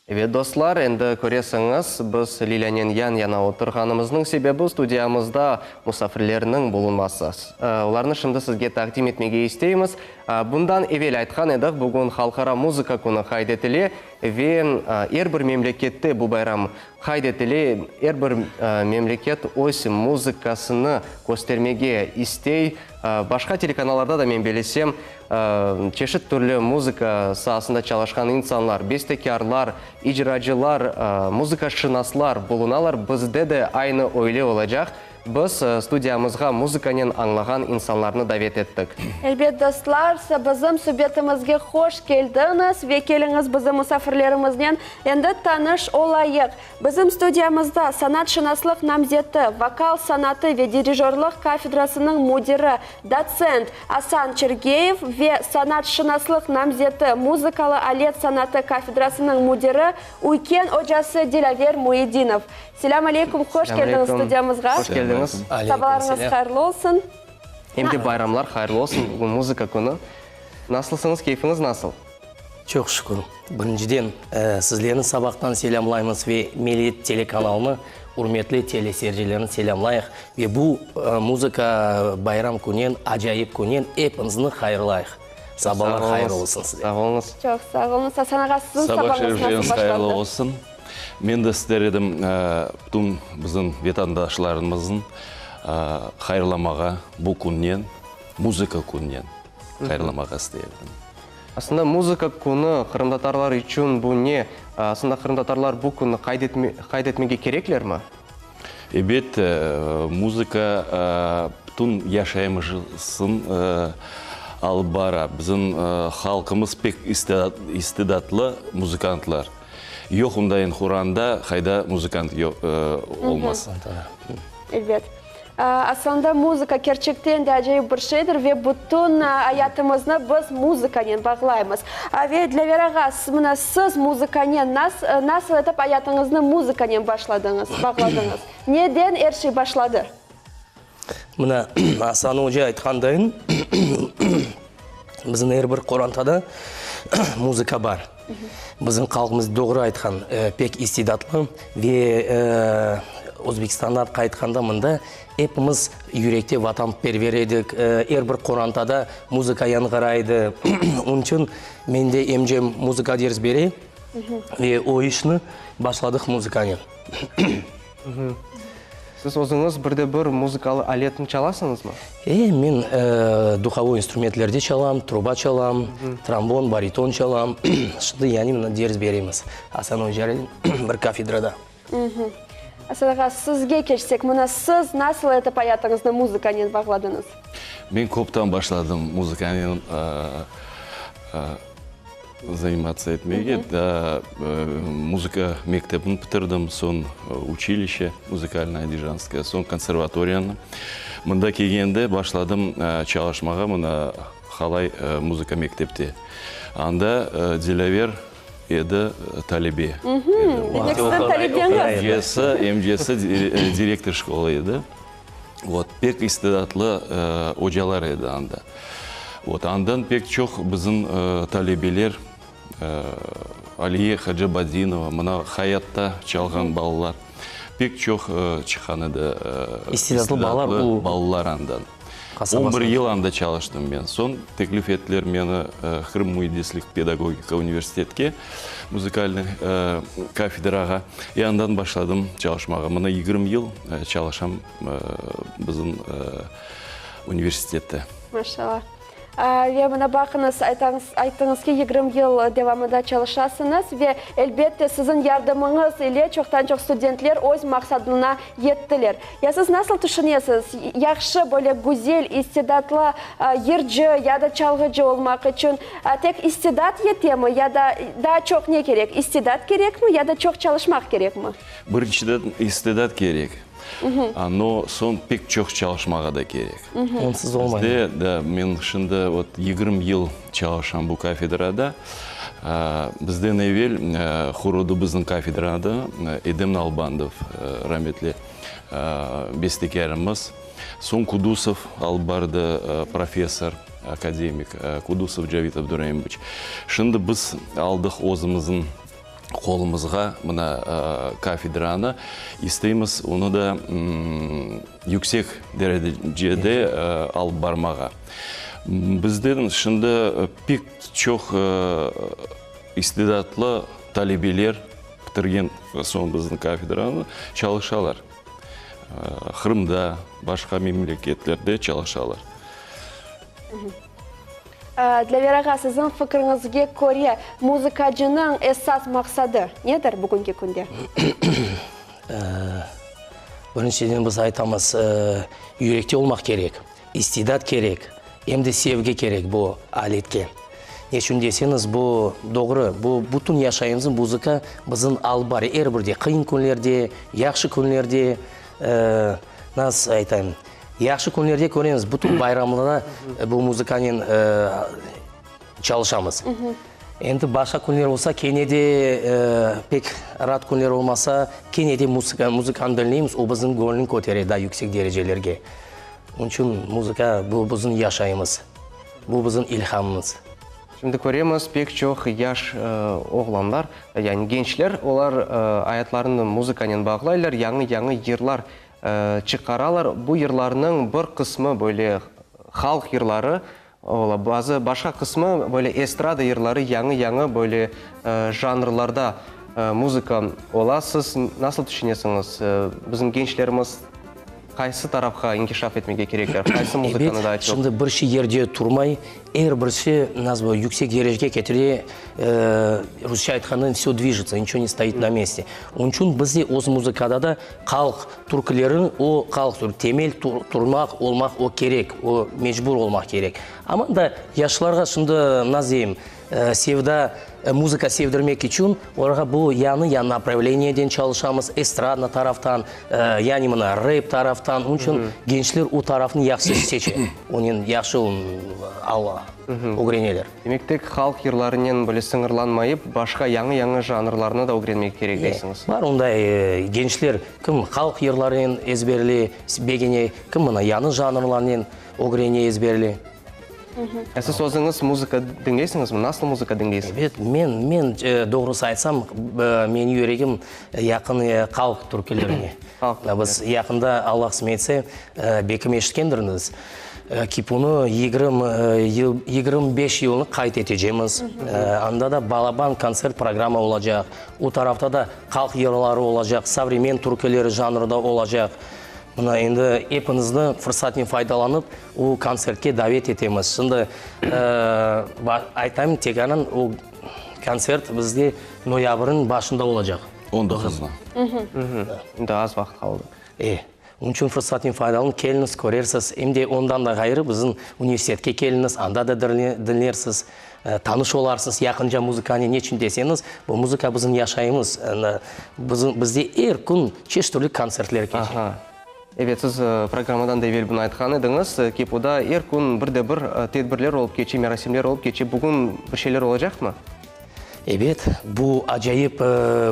Evet достар, енді көресіңіз, біз Лилянен яна отырғанымыздың себебі студиямызда мұсафирлерінің болынмасы. Оларны шымды сізге тақдим етмеге істейміз. Бұндан евел айтқан едік, бүгін халқара музыка күні қайдетілі, вен әрбір мемлекетте бұл байрам қайдетілі, әрбір мемлекет өз музыкасыны көстермеге істей. Башқа телеканаларда да мен белесем, чешет түрлі музыка сahasында çalışқан инсанлар, бестекарлар, icracılar, музыка шынаслар болуналар. Бізде де айны ойлы олacak. Біз студиямызға музыканен аңлаған инсанларны давет еттік. Әлбет достар, біздің сөбетімізге хош келдіңіз, векеліңіз біздің мұсафирлерімізден енді таныш олайық. Біздің студиямызда санат шынаслық намзеті, вокал санаты ве дирижерлық кафедрасының мудирі, доцент Асан Чергеев ве санат шынаслық намзеті, музыкалы алет санаты кафедрасының мудирі Уйкен Ожасы Дилавер Муединов. Селам алейкум, хош келдіңіз студиямызға. Хош келдіңіз. Сабаларыңыз қайырлы олсын. Емде байрамлар қайырлы олсын. Бүгін музыка күні. Насылсыңыз, кейфіңіз насыл? Çok şükür. Birinciden sizlerin sabahtan selamlayımız ve Millet Telekanalını hürmetli teleseyircilerini selamlayıq. Ve bu muzika bayram күнен, acayip күнен hepinizin hayırlayıq. Sabahlar hayırlı olsun size. Sağ olunuz. Çok sağ olun. Сасан аға, сіздің Sabah сабағыңыз şerifleriniz nasıl hayırlı başladı? olsun. Men de sizler edim bütün bizim vatandaşlarımızın hayırlamağa bu күннен, muzika күннен hayırlamağa istedim. Aslında muzika күні қырымдатарлар үшін бұл не? Aslında қырымдатарлар бұл күні қайдетмеге керекler mi? Evet, muzika bütün yaşayımızın alıp bara. Bizim halkımız pek istidatlı muzikantlar. Yok ondayın Kur'an'da hayda muzikant olmaz. Elbet. Aslında muzika gerçekten de acayip bir şeydir ve bütün hayatımızda biz muzikanen bağlayımız. Ve Dilaveraga, siz muzikanen nasıl etip hayatınızda muzikanen bağladınız? Neden her şey başladı? Mına Асан Hoca айтқандайын, біздің әрбір Құранtada muzika бар. Біздің қалқымыз doğru айтқан, пек истидатлы ve Өзбекстаннан қайтқанда мында hepimiz yürekte vatanperver edik. Әрбір Құранtada muzika yanğıraydı. Onun için мен де emcem muzika ders beri ve o işini başladık muzikаны. Siz өзіңіз бірде-бір музыкалы алетін çalasınız mı? Мен духовой инструментлерде çalам, труба çalam, тромбон, баритон çalam. Şimdi yani ders береміз. Асан Hoca'nın bir kafedrada. Асан аға, sizге keçsek, siz nasıl etip hayatınızda muzikanen bağladınız? Ben koptan başladım muzikanen заниматься etmeye. Muzika mektebini bitirdim, son училище музыкальное Дижанское, son konservatoriyаны. Mında kelgende başladım çalışmağa mına halay muzika mektepte. Anda Dilaver edi talebe. Demek sizin talebeniz. MGS direktor şkoluydu. Вот, pek istidatlı hocalar edi anda. Вот, andan pek çok bizim talebeler Aliye Hacabadinova, mına hayatta çalgan ballar pek çok çıkan edi. İstidatlı ballar andan. 11 yıl anda çalıştım ben. Son teklif ettiler beni Kırım Mühendislik Pedagogika Üniversitetke, müzikalny kafedraga. Yandan başladım çalışmağa. Mına 20 yıl çalışam bizim üniversitette. Maşallah. Ve bana bakınız, aytыңыз ki 20 yıl devamında çalışasınız ve elbette sizin yardımınız ile çok studentler öz maksadına yettiler. Ya siz nasıl düşünüyorsunuz? Yaxşı böyle güzel, istidatlı yırcı ya da çalgıcı olmak için tek istidat yetiyor mu ya da daha çok ne gerek? İstidat gerek mi ya da çok çalışmak gerek mi? Birinçiden istidat gerek. Но son pek çok çalışmağa da gerek. Onsuz olmayın. Bizde men şimdi 20 yıl çalışan bu kafedrada. Bizden evvel xurudu bizim kafedrada Edem Nalbandov rahmetli bestekarimiz. Son Kudusov albardı profesör, akademik Kudusov Cavit Abduraymovich. Şimdi biz aldık o'zimizin қолымызға мына кафедраны істейміз, оны да yüksek дәрежеде алып бармаға. Бізден шынды пек çok istidatlı talebелер бітірген соң біздің кафедраны çalışалар. Қырымда, башқа мемлекетлерде çalışалар. Для Вераға, сіздің фікіріңізге көре музыкачының эсас мақсады недір бүгінгі күнде? Біріншіден біз айтамыз, үйректе олмақ керек, истидат керек, емді севге керек бұл алетке. Не үшін десеңіз, бұл доғыры, бұл бүтін яшайымыздың музыка біздің албары әрбірде, қиын күнлерде, яқшы күнлерде, нас айтайым, яқшы күнлерде көреміз, бүтін байрамында бұл музыкамен çalışамыз. Енді башқа күнлер болса, кенеде пек рад күнлер болмаса, кенеде музыканы білмейміз, ол біздің көңілін көтереді yüksek дәрежелерге. Onun için muzika bu bizim yaşayımız, bu bizim ilhamımız. Şimdi көреміз пек çok yaş oğlanlar, yani gençler, олар аятlarını muzikanen bağlaylar, яңы yırlar çıkararlar. Bu yırlarının bir kısmı böyle halk yırları, bazı başka kısmı böyle estrada yırları, яңы böyle janrlarda muzika ola. Siz nasıl düşünüyorsunuz? Bizim gençlerimiz қайсы тарапқа инкишаф етмеге керектер, қайсы музыканы да айтып? Şimdi bir şey yerde turmay, bir şey назва yüksek dereceye getirir, Rusça айтқанын все движется, ничего не стоит на месте. Onun için bizde o muzikada da xalq türkülerin o xalq temel turmak olmak o gerek, o mecbur olmak gerek. Ama da yaşlılarga şimdi nazayım sevda muzika sevdirmek için orada bu yanı направлениеден çalışamız, estradna taraftan, yani mına rap taraftan. Onun için gençler o tarafını yaxşı seçer. Onun yaxşı Allah öğrenirler. Demek ki halk yırlarından böyle sınırlanmayıp başka яңы жанрларына da öğrenmek gerek deysiniz. Var onda gençler kim halk yırlarının ezberli, begene kim mına яңы жанрларının öğrenir ezberli. Siz özünüz muzika dinleysiniz mi? Nasıl muzika dinleysiniz? Evet, men doğrusu aytsam, men yüreğim yakın halk türkülerine. Biz yakında Allah smetse bekim eşitkendiriniz. Kipunu 25 yılını kayıt edeceğimiz. Anda da balaban konser programı olacak. O tarafta da halk yırları olacak, savremen türküleri janrında olacak. Buna endi hepinizden fırsatını faydalanıp o konsertke davet etemiz. Şimdi aytayım teganın o konsert bizde noyabrın başında olacak. 19'ına. Şimdi az vakit kaldı. Onun için fırsatını faydalanıp keliniz, görersiz. Hem de ondan da gayrı bizim üniversitetke keliniz, anda da dinlersiz. Tanış olarsınız, yakınca muzikani ne için deseniz, bu muzika bizim yaşayımız. Bizde her gün çeşitli konsertler geçer. Evet, siz programmadan da evvel bunu айтқан ediniz. Кепуда her gün bir tedbirler olup geçi, merasimler olup geçi. Bugün bir şeyler olacak mı? Evet, bu acayip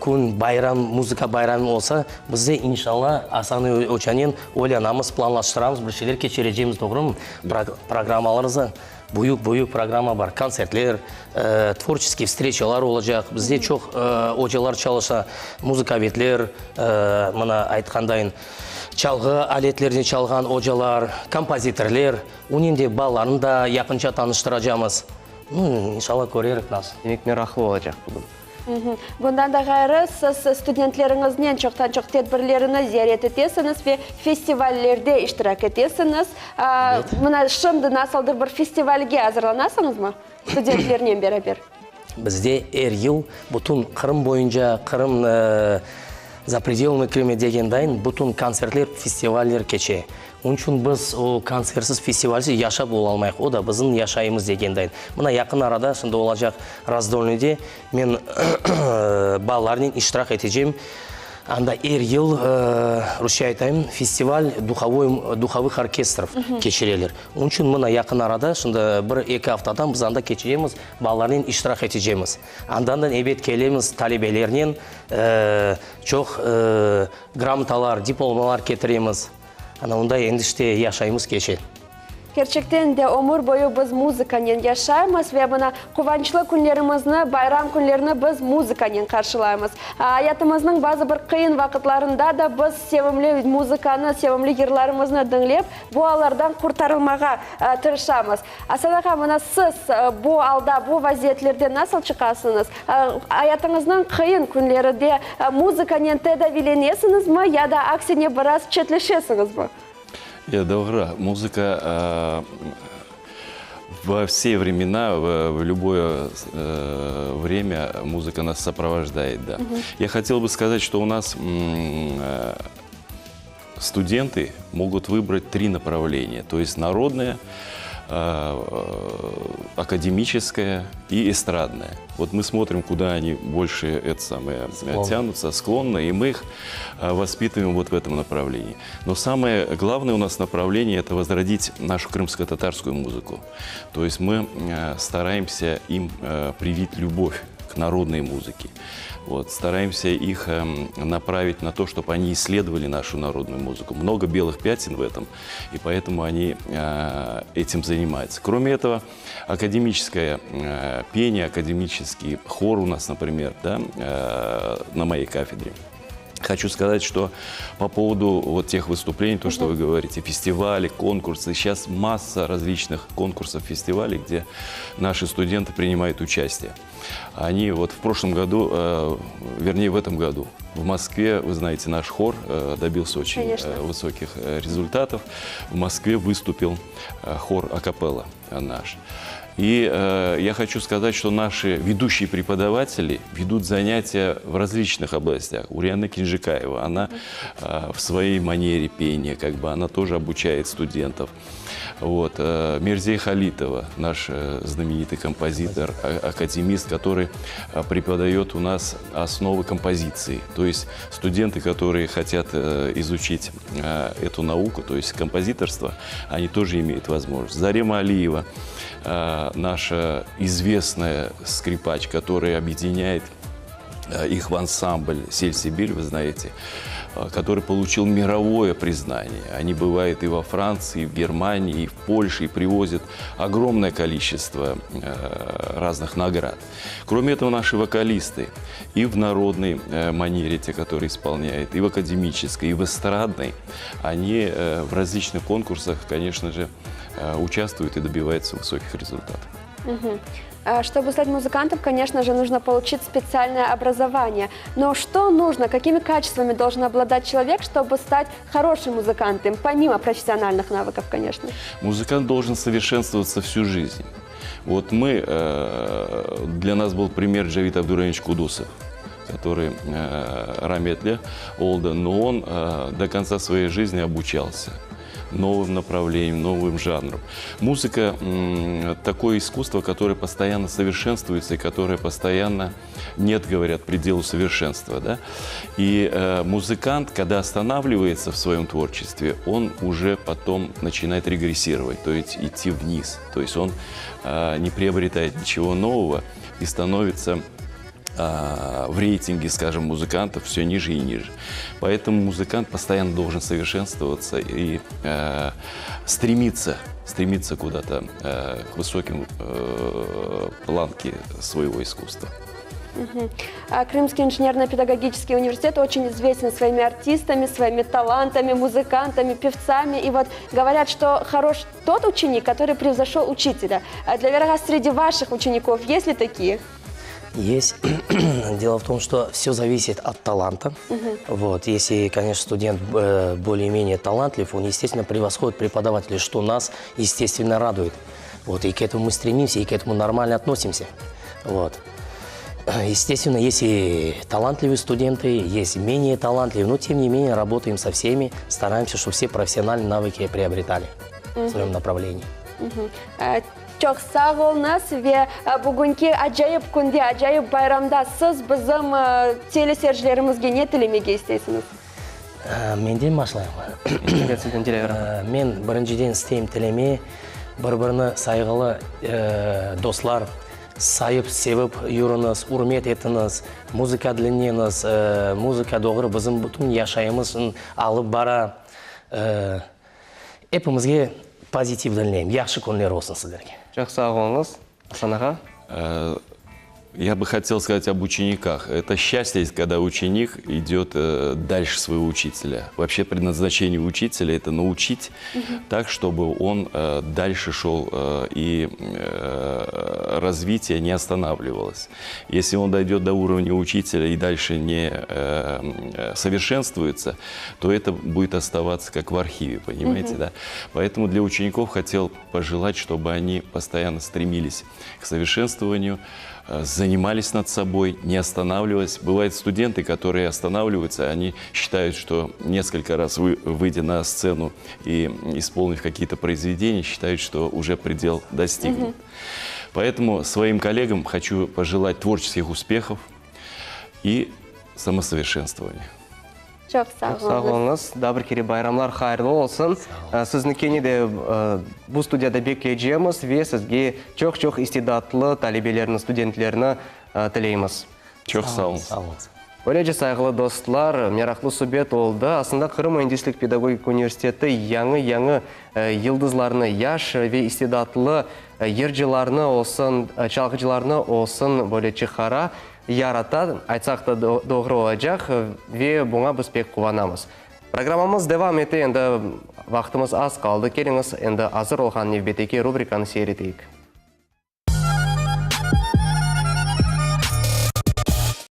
kun bayram, muzika bayramı olsa bizde inşallah Hasan Öçen'in oylanamız, planlaştıramız, bir şeyler geçireceğimiz, doğru mu? Programmalarımızda büyük programa var, konsertler, tворческий встречалар olacak. Bizde çok hocalar çalışa, muzikavetler, bana aytқандайын, çalgı aletlerini çalgan hocalar, kompozitörler, onun de ballarını da yakınca tanıştıracağımız. İnşallah görerek nasıl. Demek meraklı olacak bugün. Bundan da gayrı siz studentlerinizden çok tedbirlerini ziyaret etesiniz ve festivallerde iştirak etesiniz. Buna şimdi nasıldır bir festivalge hazırlanasınız mı studentlerle beraber? Bizde her yıl bütün Kırım boyunca, Kırım за пределами Крыма дегендайын bütün konsertler, festivaller keçе. Onun için biz o konsertsiz, festivalsiz yaşap ola almayıq. O da bizim yaşayımız degендайын. Buna yakın arada şimdi olacak Razdolny'de men ballarının iştirak edeceğim. Anda her yıl Rusça aytayım festival dуховых orkestrов keçireler. Onun için buna yakın arada şimdi bir-iki haftadan biz anda keçiremiz, ballarının iştirak edeceğimiz. Andan evet kelemiz talebelerinin çok gramtalar, diplomalar getiremiz. Ana onda endi işte yaşayımız geçer. Gerçekten de ömür boyu biz muzikanen yaşayımız ve buna kuvvançlı günlerimizni, bayram günlerini biz muzikanen karşılayımız. Hayatımızın bazı bir kıyın vakitlarında da biz sevimli muzikаны, sevimli yırlarımızı dinleyip bu alardan kurtarılmağa tırışamız. Asadaqa, buna siz bu alda, bu vaziyetlerden nasıl çıkarsınız? Hayatınızın kıyın günleri de muzikanen tedavilenesiniz mi ya da aksine biraz çetleşesiniz mi? Добра. Музыка во все времена, в любое время музыка нас сопровождает. Да. Я хотел бы сказать, что у нас студенты могут выбрать 3 направления. То есть народное, академическое и эстрадное. Вот мы смотрим, куда они больше тянутся, склонны, и мы их воспитываем вот в этом направлении. Но самое главное у нас направление – это возродить нашу крымско-татарскую музыку. То есть мы стараемся им привить любовь к народной музыке. Вот, стараемся их направить на то, чтобы они исследовали нашу народную музыку. Много белых пятен в этом, и поэтому они этим занимаются. Кроме этого, академическое пение, академический хор у нас, например, да, на моей кафедре. Хочу сказать, что по поводу вот тех выступлений, то, что вы говорите, фестивали, конкурсы, сейчас масса различных конкурсов, фестивалей, где наши студенты принимают участие. Они вот в прошлом году, вернее в этом году, в Москве, вы знаете, наш хор добился очень высоких результатов. В Москве выступил хор акапелла наш. И я хочу сказать, что наши ведущие преподаватели ведут занятия в различных областях. Uriana Кинжикаева, она в своей манере пения, как бы, она тоже обучает студентов. Вот. Мирзей Халитова, наш знаменитый композитор, академист, который преподает у нас основы композиции. То есть студенты, которые хотят изучить эту науку, то есть композиторство, они тоже имеют возможность. Зарема Алиева, наша известная скрипач, которая объединяет их в ансамбль «Сельсибирь», вы знаете, который получил мировое признание. Они бывают и во Франции, и в Германии, и в Польше, и привозят огромное количество разных наград. Кроме этого, наши вокалисты и в народной манере, те, которые исполняют, и в академической, и в эстрадной, они в различных конкурсах, конечно же, участвуют и добиваются высоких результатов. Чтобы стать музыкантом, конечно же, нужно получить специальное образование. Но что нужно, какими качествами должен обладать человек, чтобы стать хорошим музыкантом, помимо профессиональных навыков, конечно? Музыкант должен совершенствоваться всю жизнь. Вот мы, для нас был пример Джавид Абдураимович Кудусов, который Раметле Олден, но он до конца своей жизни обучался новым направлениям, новым жанрам. Музыка – такое искусство, которое постоянно совершенствуется и которое постоянно нет, говорят, пределу совершенства. Да? И музыкант, когда останавливается в своем творчестве, он уже потом начинает регрессировать, то есть идти вниз. То есть он не приобретает ничего нового и становится в рейтинге, скажем, музыкантов все ниже и ниже. Поэтому музыкант постоянно должен совершенствоваться и стремиться куда-то к высоким планке своего искусства. Крымский инженерно-педагогический университет очень известен своими артистами, своими талантами, музыкантами, певцами. И вот говорят, что хорош тот ученик, который превзошел учителя. Для вероятно, среди ваших учеников есть ли такие? Есть. Дело в том, что все зависит от таланта. Вот. Если, конечно, студент более-менее талантлив, он, естественно, превосходит преподавателей, что нас, естественно, радует. Вот. И к этому мы стремимся, и к этому нормально относимся. Вот. Естественно, есть и талантливые студенты, есть менее талантливые, но, тем не менее, работаем со всеми, стараемся, чтобы все профессиональные навыки приобретали в своем направлении. Çok sağ olunuz ve bugünkü acayip günde, acayip bayramda siz bizim teleseyircilerimizge ne tilemeге istейсiniz? Mendен başlayayım. Men birinciden istейм тілеме бір-біріні сайғылы достар, сайып, sevip yürünüz, hürmet etiniz, muzika dinleyiniz, muzika doğru bizim bütün yaşayımızın alıp bara hepimizge позитивді тілеймін, яқшы күндер болсын сіздерге. Жақсы сау болыңыз. Асан аға. Я бы хотел сказать об учениках. Это счастье, когда ученик идет дальше своего учителя. Вообще предназначение учителя – это научить так, чтобы он дальше шел и развитие не останавливалось. Если он дойдет до уровня учителя и дальше не совершенствуется, то это будет оставаться как в архиве, понимаете, да? Поэтому для учеников хотел пожелать, чтобы они постоянно стремились к совершенствованию, занимались над собой, не останавливаясь. Бывают студенты, которые останавливаются, они считают, что несколько раз выйдя на сцену и исполнив какие-то произведения, считают, что уже предел достигнут. Поэтому своим коллегам хочу пожелать творческих успехов и самосовершенствования. Çok sağ Sağ olun. olыңыз. Дабыр кере байрамлар хайырлы olsun. Сізнікені де бұл студияда беккейджеміз ве сізге çok истидатлы талебелеріні, студентлеріні тілейміз. Çok sağ olun. Сау болыңыз. Böylece sayғылы достлар, мерақлы сөбет олды. Асында Қырым Өндеслік педагогик университеті яңы йылдызларыны, яш ве истидатлы ержіларыны олсын, чалғыжыларыны олсын бөлі чықара ярата, айтсақ та doğru olacak ve buna biz pek kuvvanamız. Programımız devam etti, енді вақтымыз аз қалды. Келіңіз, енді азыр олған невбетеке рубриканы сейретейік.